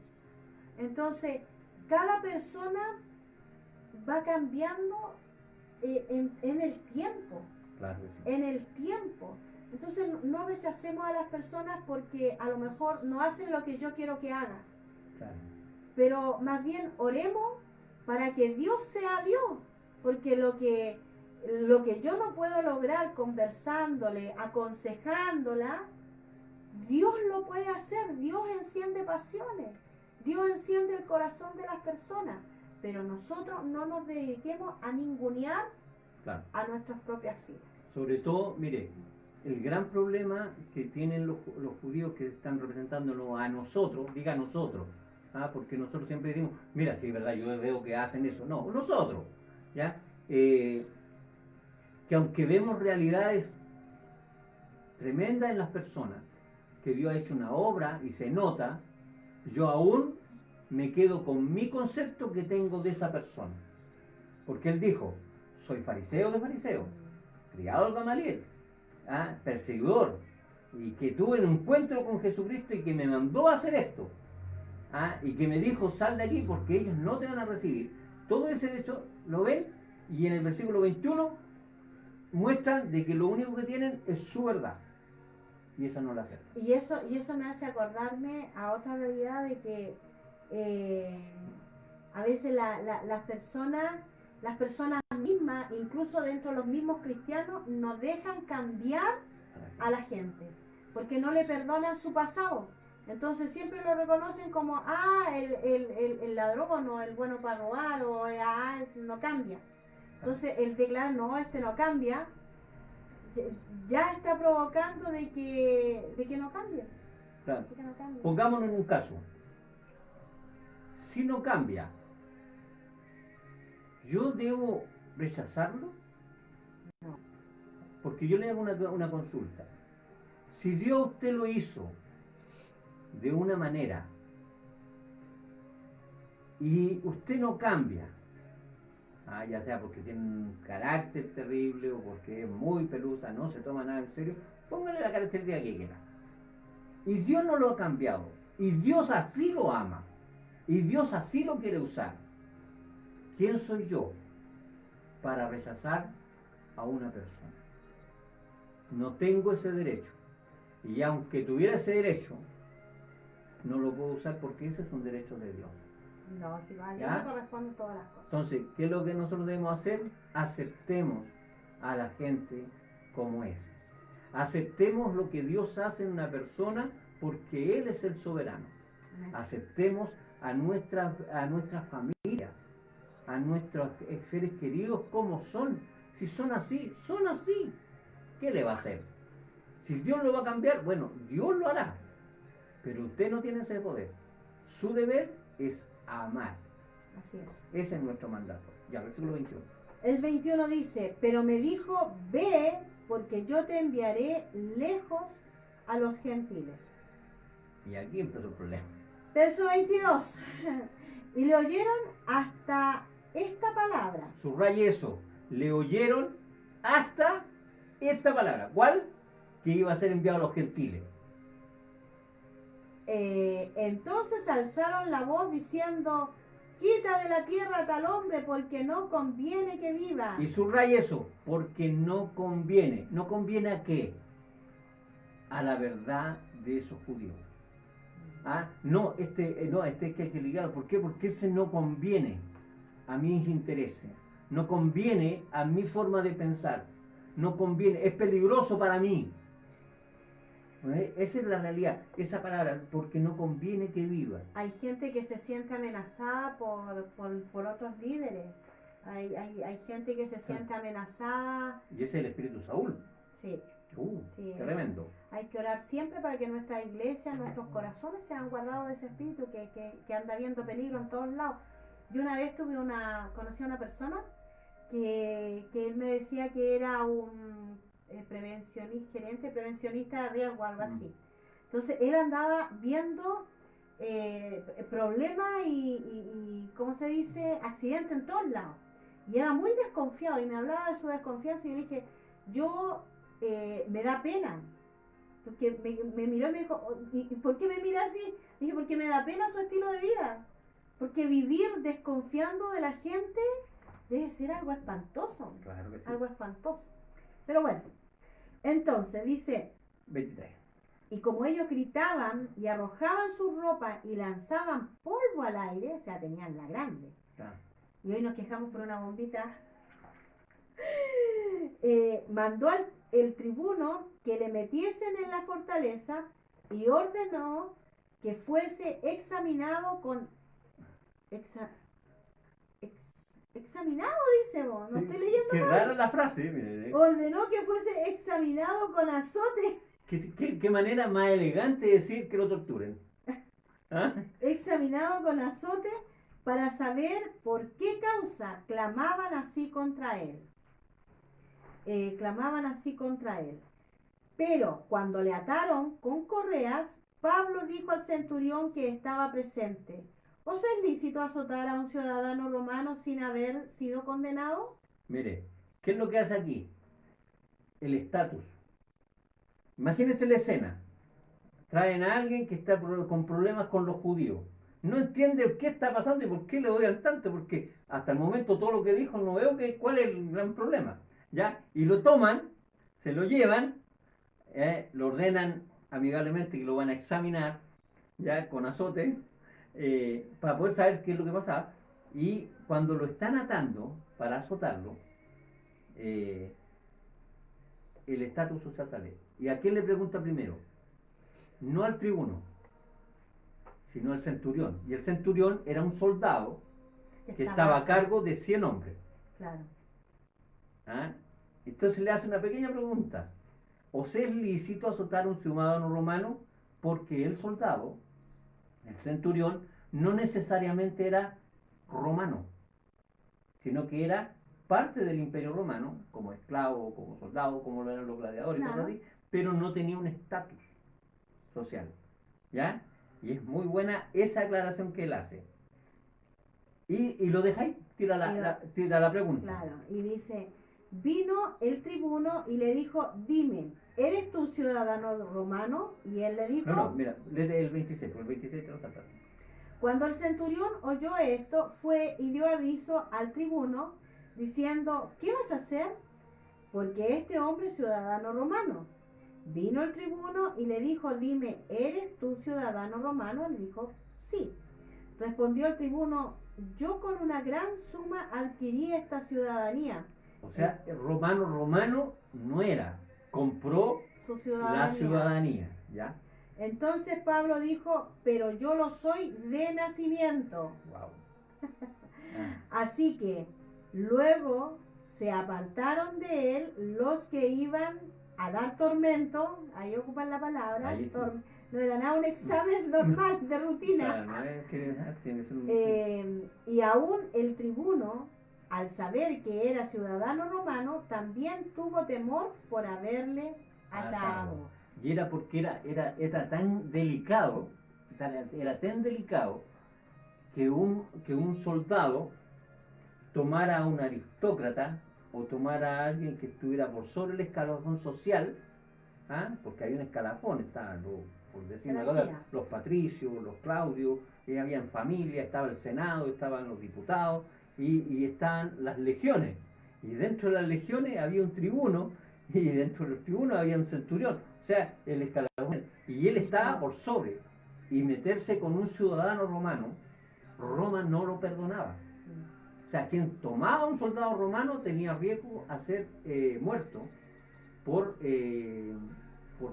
Entonces, cada persona va cambiando en el tiempo. Claro que sí. En el tiempo. Entonces no rechacemos a las personas porque a lo mejor no hacen lo que yo quiero que hagan. Claro. Pero más bien oremos para que Dios sea Dios. Porque lo que yo no puedo lograr conversándole, aconsejándola, Dios lo puede hacer. Dios enciende pasiones. Dios enciende el corazón de las personas. Pero nosotros no nos dediquemos a ningunear Claro. a nuestras propias filas. Sobre todo, mire, el gran problema que tienen los judíos que están representándonos a nosotros, diga nosotros, porque nosotros siempre decimos, mira, sí, verdad, yo veo que hacen eso. No, nosotros, ¿ya? Que aunque vemos realidades tremendas en las personas, que Dios ha hecho una obra y se nota, yo aún me quedo con mi concepto que tengo de esa persona. Porque Él dijo, soy fariseo de fariseos, criado al Gamaliel, perseguidor, y que tuve un encuentro con Jesucristo y que me mandó a hacer esto, y que me dijo, sal de aquí porque ellos no te van a recibir. Todo ese hecho lo ven, y en el versículo 21 muestran de que lo único que tienen es su verdad, y esa no la aceptan. Y eso me hace acordarme a otra realidad de que a veces las personas mismas, incluso dentro de los mismos cristianos, no dejan cambiar a la gente, porque no le perdonan su pasado. Entonces siempre lo reconocen como, el ladrón o el bueno para robar, o no cambia. Entonces el declarar, no, este no cambia, ya está provocando de que no cambie. Claro. De que no cambie. Pongámonos en un caso. Si no cambia, ¿yo debo rechazarlo? No. Porque yo le hago una consulta. Si Dios usted lo hizo de una manera y usted no cambia, ya sea porque tiene un carácter terrible o porque es muy pelusa, no se toma nada en serio, póngale la característica que quiera. Y Dios no lo ha cambiado, y Dios así lo ama, y Dios así lo quiere usar. ¿Quién soy yo para rechazar a una persona? No tengo ese derecho. Y aunque tuviera ese derecho, no lo puedo usar porque ese es un derecho de Dios. No, si va, ¿Ya? no corresponde todas las cosas. Entonces, ¿qué es lo que nosotros debemos hacer? Aceptemos a la gente como es. Aceptemos lo que Dios hace en una persona porque Él es el soberano. Aceptemos a nuestra familia, a nuestros seres queridos como son. Si son así, son así. ¿Qué le va a hacer? Si Dios lo va a cambiar, bueno, Dios lo hará. Pero usted no tiene ese poder. Su deber es amar. Así es. Ese es nuestro mandato. Ya, versículo 21. El 21 dice, pero me dijo, ve, porque yo te enviaré lejos a los gentiles. Y aquí empezó el problema. Verso 22. Y le oyeron hasta esta palabra. Subraye eso. Le oyeron hasta esta palabra. ¿Cuál? Que iba a ser enviado a los gentiles. Entonces alzaron la voz diciendo, quita de la tierra a tal hombre porque no conviene que viva. Y subraye eso, porque no conviene. ¿No conviene a qué? A la verdad de esos judíos. No, este que hay que ligarlo. ¿Por qué? Porque ese no conviene a mis intereses. No conviene a mi forma de pensar. No conviene, es peligroso para mí. Esa es la realidad, esa palabra, porque no conviene que viva. Hay gente que se siente amenazada por otros líderes. Hay gente que se siente amenazada. Y ese es el espíritu de Saúl. Sí. Sí, Tremendo. Hay que orar siempre para que nuestra iglesia, nuestros corazones sean guardados de ese espíritu que anda viendo peligro en todos lados. Yo una vez conocí a una persona que él me decía que era un prevencionista de riesgo, algo así. Entonces él andaba viendo problemas y ¿cómo se dice? Accidentes en todos lados. Y era muy desconfiado y me hablaba de su desconfianza y yo le dije, me da pena. Porque me miró y me dijo, ¿y por qué me mira así? Dije, porque me da pena su estilo de vida. Porque vivir desconfiando de la gente Debe ser algo espantoso. Claro que sí. Algo espantoso. Pero bueno, entonces dice, 23. y como ellos gritaban y arrojaban sus ropas y lanzaban polvo al aire, o sea, tenían la grande. Ah. Y hoy nos quejamos por una bombita. Mandó el tribuno que le metiesen en la fortaleza y ordenó que fuese examinado con... examinado, dice vos, no Sí, estoy leyendo qué mal. rara la frase, mire. Ordenó que fuese examinado con azote. ¿Qué manera más elegante de decir que lo torturen? ¿Ah? Examinado con azote para saber por qué causa clamaban así contra él. Clamaban así contra él. Pero cuando le ataron con correas, Pablo dijo al centurión que estaba presente: ¿os es lícito azotar a un ciudadano romano sin haber sido condenado? Mire, ¿qué es lo que hace aquí? El estatus. Imagínense la escena. Traen a alguien que está con problemas con los judíos. No entiende qué está pasando y por qué le odian tanto, porque hasta el momento todo lo que dijo no veo cuál es el gran problema. ¿Ya? Y lo toman, se lo llevan, lo ordenan amigablemente que lo van a examinar, ya con azote, para poder saber qué es lo que pasa. Y cuando lo están atando para azotarlo, el estatus social sale. ¿Y a quién le pregunta primero? No al tribuno, sino al centurión. Y el centurión era un soldado que estaba a cargo de 100 hombres. Claro. ¿Ah? Entonces le hace una pequeña pregunta. ¿Os es lícito azotar a un ciudadano romano? Porque el soldado, el centurión, no necesariamente era romano, sino que era parte del imperio romano, como esclavo, como soldado, como lo eran los gladiadores, Claro. cosas así, pero no tenía un estatus social. ¿Ya? Y es muy buena esa aclaración que él hace. Y lo deja ahí, tira la pregunta. Claro, y dice, vino el tribuno y le dijo, dime, ¿eres tú ciudadano romano? Y él le dijo... No, mira, lee el 26, porque el 26 te lo saltaste. Cuando el centurión oyó esto, fue y dio aviso al tribuno, diciendo, ¿qué vas a hacer? Porque este hombre es ciudadano romano. Vino el tribuno y le dijo, dime, ¿eres tú ciudadano romano? Le dijo, sí. Respondió el tribuno, yo con una gran suma adquirí esta ciudadanía. O sea, romano no era, compró Su ciudadanía. la ciudadanía, ¿ya? Entonces Pablo dijo, pero yo lo soy de nacimiento. Wow. Así que luego se apartaron de él los que iban a dar tormento, ahí ocupan la palabra, Ahí sí. No era nada un examen normal de rutina. Claro, no es que tiene que ser un... Y aún el tribuno, al saber que era ciudadano romano, también tuvo temor por haberle atado. Y era porque era tan delicado, era tan delicado que un soldado tomara a un aristócrata o tomara a alguien que estuviera por sobre el escalafón social, ¿ah? Porque hay un escalafón, estaban por decir una cosa, los patricios, los claudios, habían familia, estaba el senado, estaban los diputados y estaban las legiones. Y dentro de las legiones había un tribuno y dentro de los tribunos había un centurión, o sea, el escalafón. Y él estaba por sobre. Y meterse con un ciudadano romano, Roma no lo perdonaba. O sea, quien tomaba a un soldado romano tenía riesgo a ser muerto por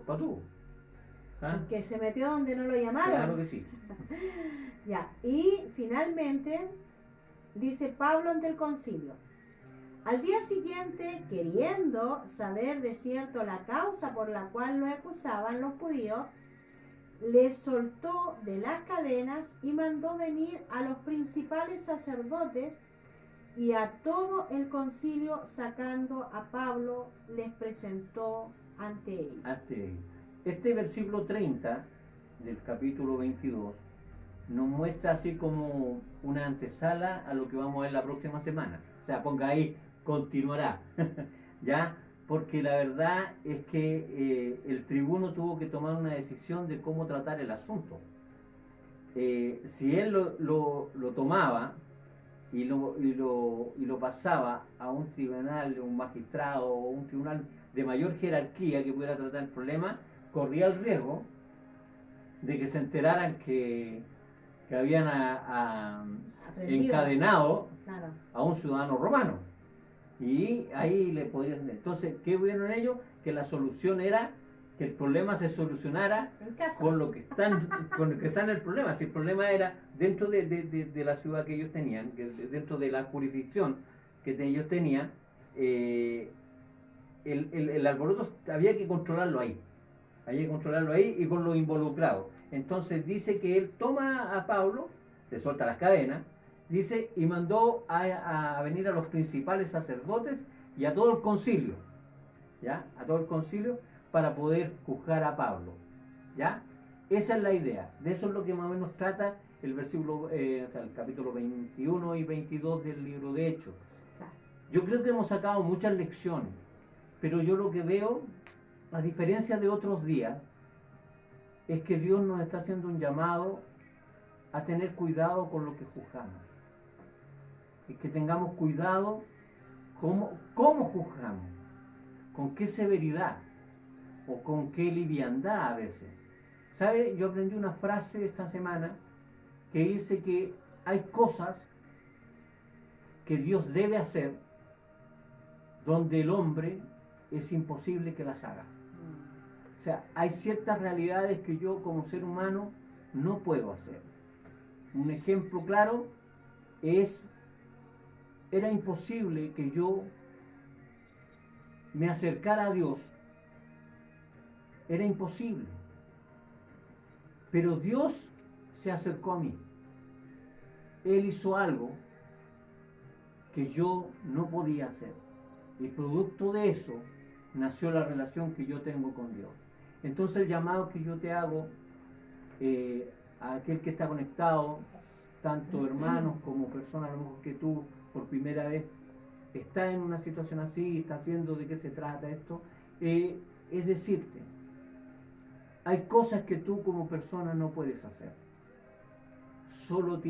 patú. ¿Ah? Que se metió donde no lo llamaron. Claro que sí. Ya, y finalmente dice Pablo ante el concilio. Al día siguiente, queriendo saber de cierto la causa por la cual lo acusaban los judíos, le soltó de las cadenas y mandó venir a los principales sacerdotes y a todo el concilio, sacando a Pablo, les presentó ante él. Este versículo 30 del capítulo 22 nos muestra así como una antesala a lo que vamos a ver la próxima semana. O sea, ponga ahí, continuará. ¿Ya? Porque la verdad es que el tribuno tuvo que tomar una decisión de cómo tratar el asunto. Si él lo tomaba y lo pasaba a un tribunal, un magistrado o un tribunal de mayor jerarquía que pudiera tratar el problema, corría el riesgo de que se enteraran que habían Aprendido. encadenado Claro. a un ciudadano romano. Y ahí le podían... Entonces, ¿qué vieron ellos? Que la solución era que el problema se solucionara En casa. con lo que está en el problema. Si el problema era dentro de la ciudad que ellos tenían, dentro de la jurisdicción que ellos tenían, el alboroto había que controlarlo ahí. Había que controlarlo ahí y con los involucrados. Entonces dice que él toma a Pablo, le suelta las cadenas, dice, y mandó a venir a los principales sacerdotes y a todo el concilio, ¿ya? A todo el concilio para poder juzgar a Pablo, ¿ya? Esa es la idea. De eso es lo que más o menos trata el versículo, o sea, el capítulo 21 y 22 del libro de Hechos. Yo creo que hemos sacado muchas lecciones, pero yo lo que veo, a diferencia de otros días, es que Dios nos está haciendo un llamado a tener cuidado con lo que juzgamos. Y que tengamos cuidado cómo juzgamos, con qué severidad o con qué liviandad a veces. ¿Sabe? Yo aprendí una frase esta semana que dice que hay cosas que Dios debe hacer donde el hombre es imposible que las haga. O sea, hay ciertas realidades que yo como ser humano no puedo hacer. Un ejemplo claro era imposible que yo me acercara a Dios. Era imposible. Pero Dios se acercó a mí. Él hizo algo que yo no podía hacer. Y producto de eso nació la relación que yo tengo con Dios. Entonces el llamado que yo te hago a aquel que está conectado, tanto hermanos como personas a lo mejor que tú por primera vez estás en una situación así, estás viendo de qué se trata esto, es decirte, hay cosas que tú como persona no puedes hacer. Solo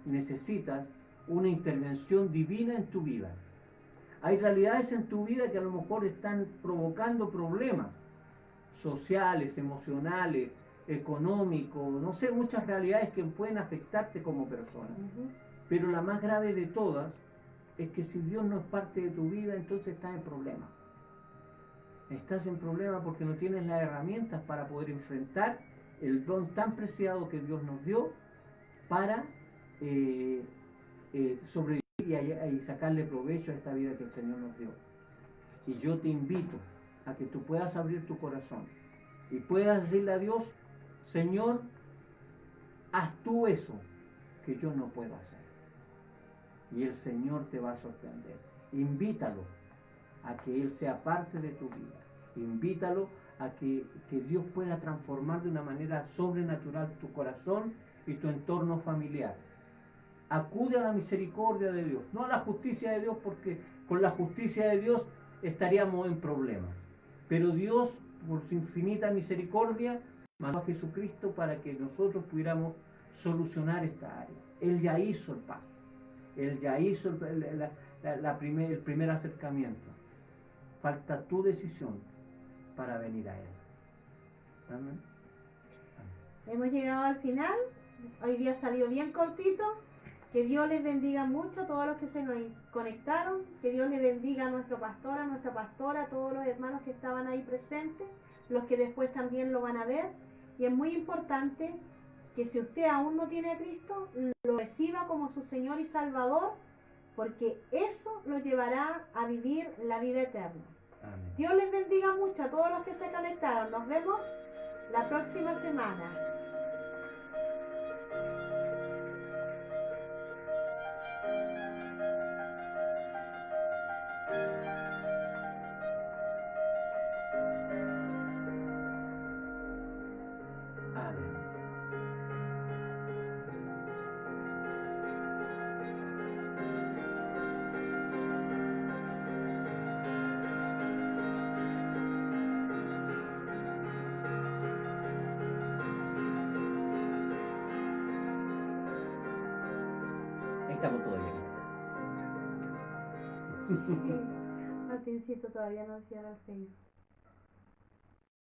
necesitas una intervención divina en tu vida. Hay realidades en tu vida que a lo mejor están provocando problemas sociales, emocionales, económicos, no sé, muchas realidades que pueden afectarte como persona. Pero la más grave de todas es que si Dios no es parte de tu vida, entonces estás en problemas. Estás en problemas porque no tienes las herramientas para poder enfrentar el don tan preciado que Dios nos dio para sobrevivir y sacarle provecho a esta vida que el Señor nos dio. Y yo te invito a que tú puedas abrir tu corazón y puedas decirle a Dios, Señor, haz tú eso que yo no puedo hacer. Y el Señor te va a sorprender. Invítalo a que Él sea parte de tu vida. Invítalo a que Dios pueda transformar de una manera sobrenatural tu corazón y tu entorno familiar. Acude a la misericordia de Dios, no a la justicia de Dios, porque con la justicia de Dios estaríamos en problemas. Pero Dios, por su infinita misericordia, mandó a Jesucristo para que nosotros pudiéramos solucionar esta área. Él ya hizo el paso. Él ya hizo el primer acercamiento. Falta tu decisión para venir a Él. Amén. Hemos llegado al final. Hoy día salió bien cortito. Que Dios les bendiga mucho a todos los que se nos conectaron. Que Dios les bendiga a nuestro pastor, a nuestra pastora, a todos los hermanos que estaban ahí presentes, los que después también lo van a ver. Y es muy importante que si usted aún no tiene a Cristo, lo reciba como su Señor y Salvador, porque eso lo llevará a vivir la vida eterna. Amén. Dios les bendiga mucho a todos los que se conectaron. Nos vemos la próxima semana. Ahí estamos todavía. Sí. Martincito todavía no cierra el Facebook.